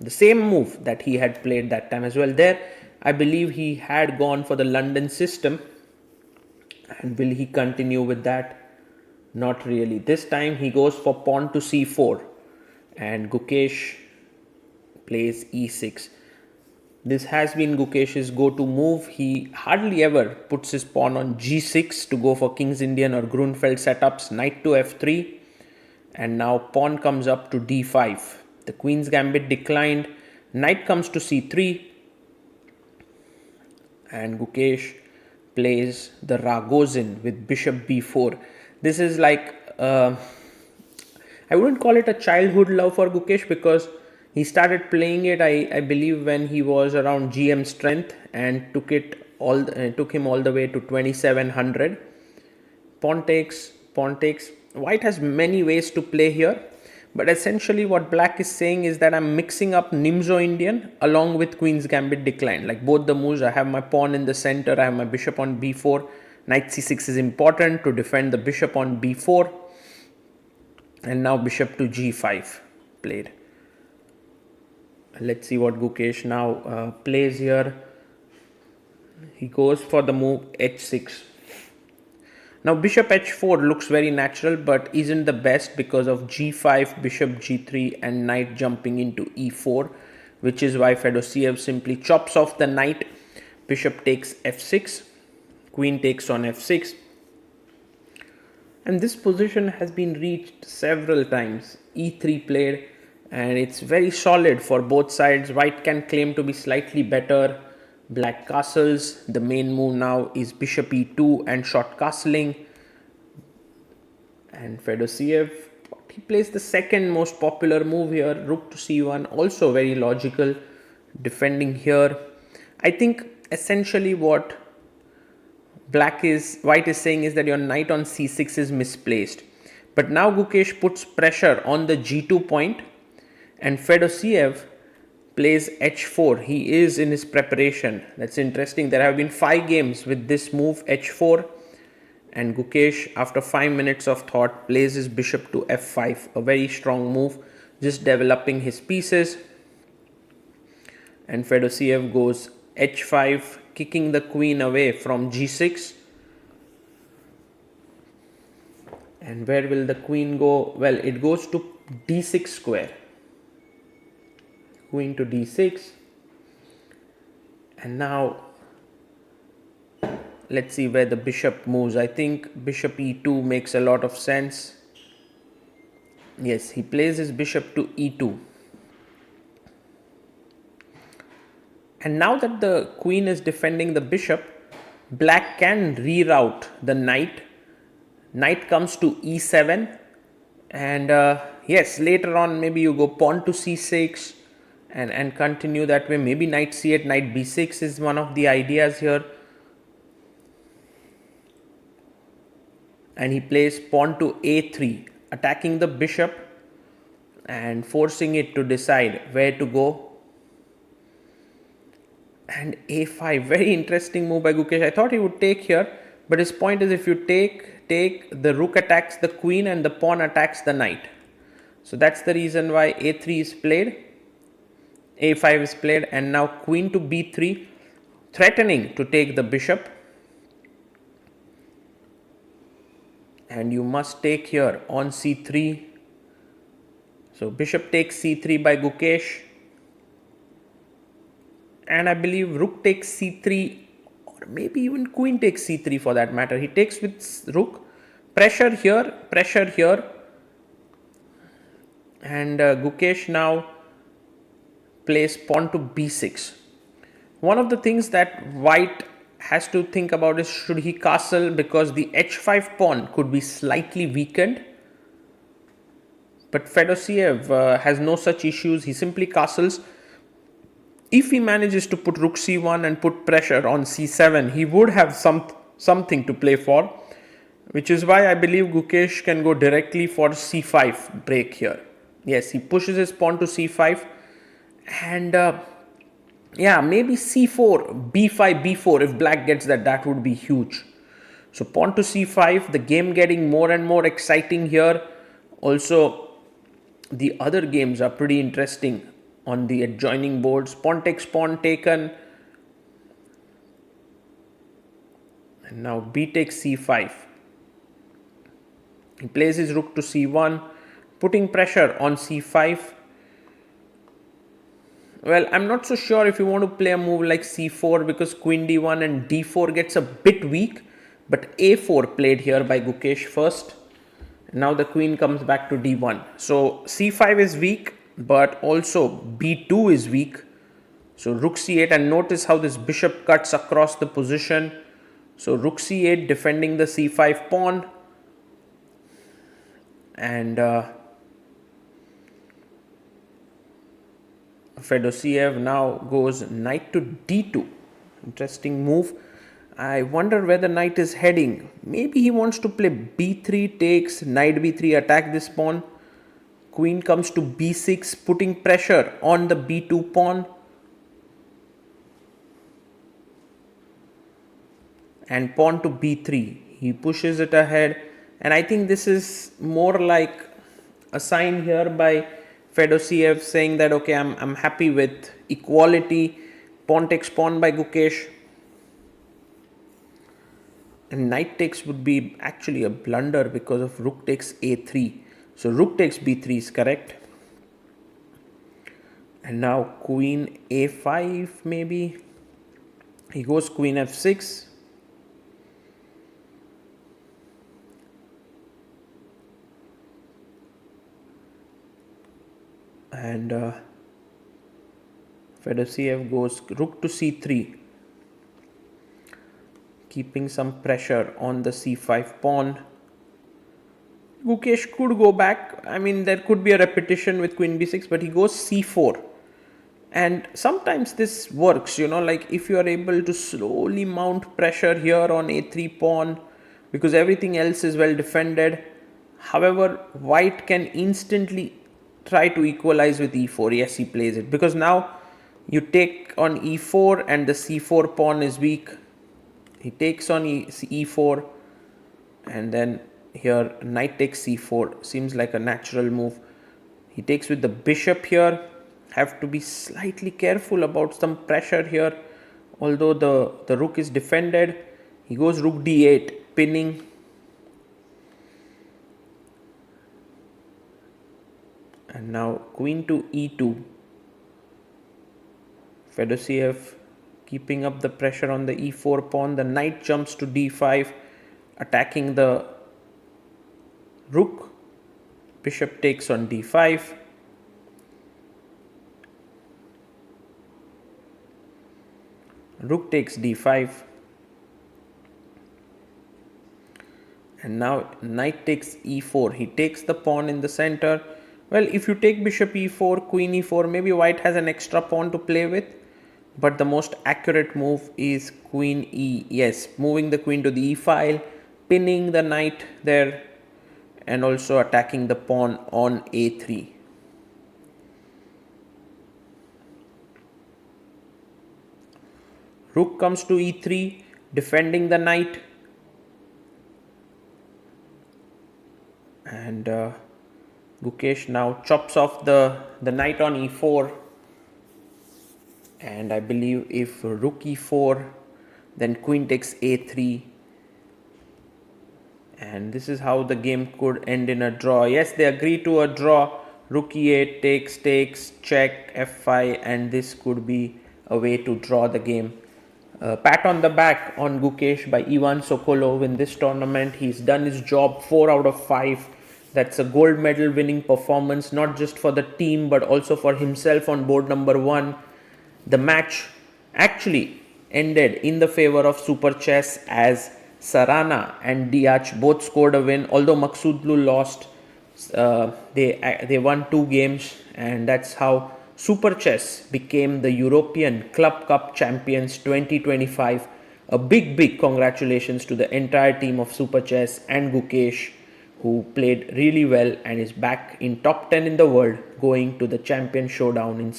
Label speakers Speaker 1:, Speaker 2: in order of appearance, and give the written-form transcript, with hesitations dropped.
Speaker 1: The same move that he had played that time as well. There, I believe he had gone for the London system. And will he continue with that? Not really. This time he goes for pawn to c4. And Gukesh plays e6. This has been Gukesh's go-to move. He hardly ever puts his pawn on g6 to go for King's Indian or Grunfeld setups. Knight to f3. And now pawn comes up to d5. The Queen's Gambit declined. Knight comes to c3. And Gukesh plays the Ragozin with bishop b4. This is like, I wouldn't call it a childhood love for Gukesh, because he started playing it, I believe, when he was around GM strength, and took him all the way to 2700. Pawn takes. White has many ways to play here, but essentially what Black is saying is that I'm mixing up Nimzo Indian along with Queen's Gambit decline. Like both the moves, I have my pawn in the center, I have my bishop on b4. Knight c6 is important to defend the bishop on b4. And now bishop to g5 played. Let's see what Gukesh now plays here. He goes for the move h6. Now bishop h4 looks very natural, but isn't the best because of g5, bishop g3 and knight jumping into e4, which is why Fedoseev simply chops off the knight. Bishop takes f6, queen takes on f6. And this position has been reached several times. e3 played, and it's very solid for both sides. White can claim to be slightly better. Black castles. The main move now is bishop e2 and short castling. And Fedoseev, he plays the second most popular move here, rook to c1, also very logical, defending here. I think essentially what White is saying is that your knight on c6 is misplaced. But now Gukesh puts pressure on the g2 point, and Fedoseev plays h4. He is in his preparation. That's interesting. There have been 5 games with this move h4, and Gukesh, after 5 minutes of thought, plays his bishop to f5. A very strong move, just developing his pieces. And Fedoseev goes h5, kicking the queen away from g6. And where will the queen go? Well, it goes to d6 square. Queen to d6. And now let's see where the bishop moves. I think bishop e2 makes a lot of sense. Yes, he plays his bishop to e2. And now that the queen is defending the bishop, Black can reroute the knight. Knight comes to e7. And yes, later on maybe you go pawn to c6 and continue that way. Maybe knight c8, knight b6 is one of the ideas here. And he plays pawn to a3, attacking the bishop and forcing it to decide where to go. And a5, very interesting move by Gukesh. I thought he would take here, but his point is if you take, the rook attacks the queen and the pawn attacks the knight. So that's the reason why a3 is played, a5 is played, and now queen to b3, threatening to take the bishop. And you must take here on c3. So bishop takes c3 by Gukesh. And I believe rook takes c3, or maybe even queen takes c3 for that matter. He takes with rook. Pressure here. And Gukesh now plays pawn to b6. One of the things that White has to think about is, should he castle, because the h5 pawn could be slightly weakened. But Fedoseev has no such issues. He simply castles. If he manages to put rook c1 and put pressure on c7, he would have something to play for, which is why I believe Gukesh can go directly for c5 break here. Yes, he pushes his pawn to c5, and yeah, maybe c4, b5, b4. If Black gets that, that would be huge. So pawn to c5, the game getting more and more exciting here. Also, the other games are pretty interesting. on the adjoining boards. Pawn takes pawn taken. And now b takes c5. He plays his rook to c1, putting pressure on c5. Well, I'm not so sure if you want to play a move like c4 because queen d1 and d4 gets a bit weak. But a4 played here by Gukesh first. Now the queen comes back to d1. So c5 is weak, but also b2 is weak. So rook c8, and notice how this bishop cuts across the position. So rook c8 defending the c5 pawn. And Fedoseev now goes knight to d2. Interesting move. I wonder where the knight is heading. Maybe he wants to play b3 takes, knight b3, attack this pawn. Queen comes to b6, putting pressure on the b2 pawn. And pawn to b3. He pushes it ahead. And I think this is more like a sign here by Fedoseev saying that, okay, I'm happy with equality. Pawn takes pawn by Gukesh. And knight takes would be actually a blunder because of rook takes a3. So rook takes b3 is correct. And now queen a5 maybe. He goes queen f6. And Fedoseev goes rook to c3, keeping some pressure on the c5 pawn. Gukesh could go back. I mean, there could be a repetition with queen b6, but he goes c4. And sometimes this works, like if you are able to slowly mount pressure here on a3 pawn, because everything else is well defended. However, white can instantly try to equalize with e4. Yes, he plays it because now you take on e4 and the c4 pawn is weak. He takes on e4 and then here knight takes c4. Seems like a natural move. He takes with the bishop here. Have to be slightly careful about some pressure here. Although the rook is defended. He goes rook d8, pinning. And now queen to e2. Fedoseev keeping up the pressure on the e4 pawn. The knight jumps to d5, attacking the rook. Bishop takes on d5. Rook takes d5. And now knight takes e4. He takes the pawn in the center. Well, if you take bishop e4, queen e4, maybe white has an extra pawn to play with. But the most accurate move is queen e. Yes, moving the queen to the e file, pinning the knight there, and also attacking the pawn on a3. Rook comes to e3, defending the knight. And Gukesh now chops off the knight on e4. And I believe if rook e4, then queen takes a3. And this is how the game could end in a draw. Yes, they agree to a draw. Rook e8 takes, check, f5, and this could be a way to draw the game. Pat on the back on Gukesh by Ivan Sokolov in this tournament. He's done his job 4 out of 5. That's a gold medal winning performance, not just for the team, but also for himself on board number 1. The match actually ended in the favor of Super Chess as Sarana and Diach both scored a win. Although Maksudlu lost, they won 2 games, and that's how Super Chess became the European Club Cup champions 2025. A big congratulations to the entire team of Super Chess and Gukesh, who played really well and is back in top 10 in the world, going to the champion showdown in